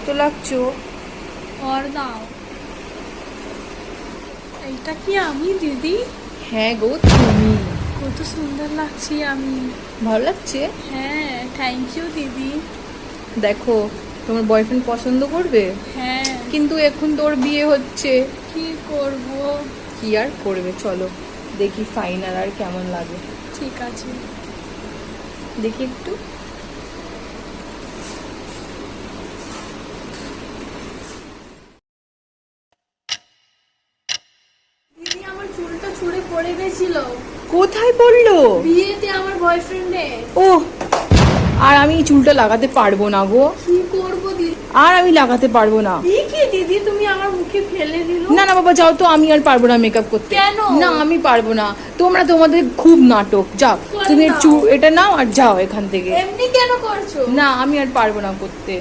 তো লাগছো और दाও এইটা কি আমি দিদি? হ্যাঁ গো তুমি। কত সুন্দর লাগছি আমি। ভালো লাগছে? হ্যাঁ, থ্যাংক ইউ দিদি। দেখো তোমার বয়ফ্রেন্ড পছন্দ করবে, হ্যাঁ, কিন্তু এখন তোর বিয়ে হচ্ছে। কি করব? কি আর করবে, চলো দেখি ফাইনাল আর কেমন লাগে। ঠিক আছে। দেখি একটু। দিদি আমার চুলটা ছুঁড়ে পড়ে গেছিল কোথায় পড়লো? বিয়েতে আমার বয়ফ্রেন্ডে। ও, আর আমি এই চুলটা লাগাতে পারবো না গো। কি করব দিদি? আর আমি লাগাতে পারবো না। কি দিদি তুমি আমার মুখে ফেলে দিলো? না না বাবা, যাও তো, আমি আর পারবো না মেকআপ করতে। কেন? না আমি পারবো না, তোমরা তোমাদের খুব নাটক, যাও করে তুমি দাও। এটা নাও আর যাও এখান থেকে। এমনি কেন করছো? না আমি আর পারবো না করতে।